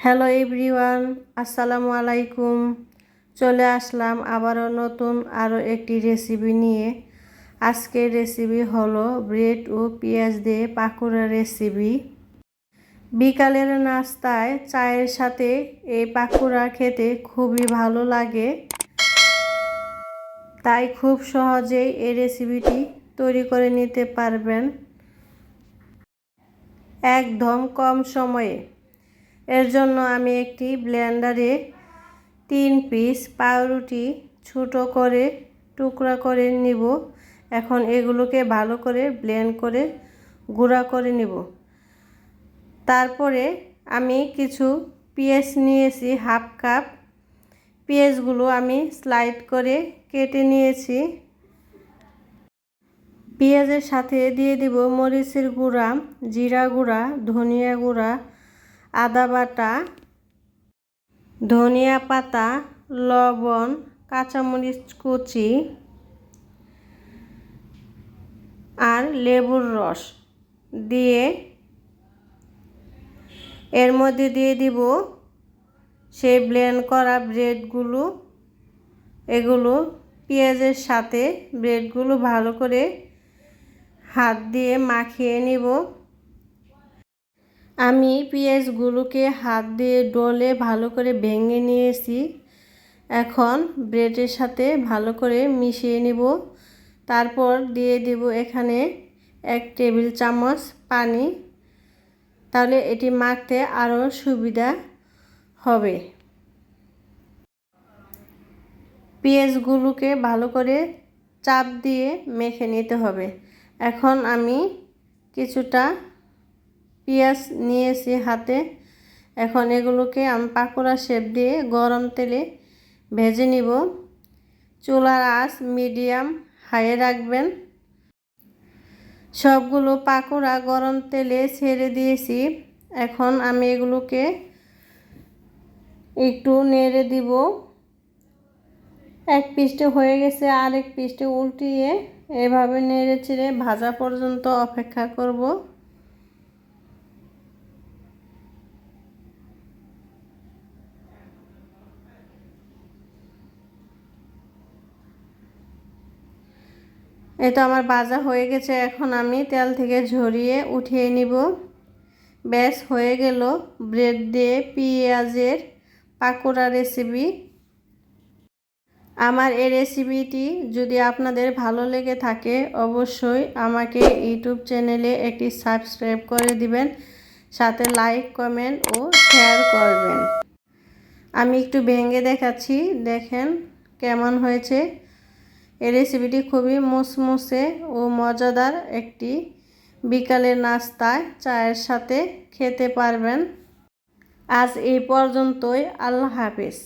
Hello everyone, আসসালামু আলাইকুম। চলে আসলাম আবারও নতুন আরও একটি রেসিপি নিয়ে। আজকের রেসিপি হলো ব্রেড ও পেঁয়াজ দিয়ে পাকোড়া রেসিপি। বিকালের নাস্তায় চায়ের সাথে এই পাকোড়া খেতে খুবই ভালো লাগে, তাই খুব সহজেই এই রেসিপিটি তৈরি করে নিতে পারবেন একদম কম সময়ে। এর জন্য আমি একটি ব্লেন্ডারে 3 পিস পাউরুটি ছোট করে টুকরা করে নিব। এখন এগুলোকে ভালো করে ব্লেন্ড করে গুঁড়া করে নিব। তারপরে আমি কিছু পেঁয়াজ নিয়েছি, হাফ কাপ। পেঁয়াজগুলো আমি স্লাইড করে কেটে নিয়েছি। পেঁয়াজের সাথে দিয়ে দিব মরিচের গুঁড়া, জিরা গুঁড়া, ধনিয়া গুঁড়া, আদা বাটা, ধনিয়া পাতা, লবণ, কাঁচামরিচ কুচি আর লেবুর রস দিয়ে এর মধ্যে দিয়ে দিব সেই ব্লেন্ড করা ব্রেডগুলো। এগুলো পেঁয়াজের সাথে ব্রেডগুলো ভালো করে হাত দিয়ে মাখিয়ে নিব। আমি পেঁয়াজগুলোকে হাত দিয়ে ডলে ভালো করে ভেঙে নিয়েছি। এখন ব্রেডের সাথে ভালো করে মিশিয়ে নিব। তারপর দিয়ে দিব এখানে 1 টেবিল চামচ পানি, তাহলে এটি মাখতে আরও সুবিধা হবে। পেঁয়াজগুলোকে ভালো করে চাপ দিয়ে মেখে নিতে হবে। এখন আমি কিছুটা পেঁয়াজ নিয়েছি হাতে। এখন এগুলোকে আমি পাকোড়া শেপ দিয়ে গরম তেলে ভেজে নিব। চুলার আঁচ মিডিয়াম হাইয়ে রাখবেন। সবগুলো পাকোড়া গরম তেলে ছেড়ে দিয়েছি। এখন আমি এগুলোকে একটু নেড়ে দিব। এক পিঠে হয়ে গেছে, আরেক পিঠে উল্টিয়ে এভাবে নেড়ে চেড়ে ভাজা পর্যন্ত অপেক্ষা করব। এই তো আমার ভাজা হয়ে গেছে। এখন আমি তেল থেকে ঝরিয়ে উঠিয়ে নিব। ব্যাস হয়ে গেল ব্রেড দিয়ে পেঁয়াজের পাকোড়া রেসিপি। আমার এই রেসিপিটি যদি আপনাদের ভালো লেগে থাকে অবশ্যই আমাকে ইউটিউব চ্যানেলে একটি সাবস্ক্রাইব করে দিবেন, সাথে লাইক, কমেন্ট ও শেয়ার করবেন। আমি একটু ভেঙে দেখাচ্ছি, দেখেন কেমন হয়েছে। এই রেসিপিটি খুবই মুসমুসে ও মজাদার একটি বিকালের নাস্তায় চায়ের সাথে খেতে পারবেন। আজ এই পর্যন্তই। আল্লাহ হাফেজ।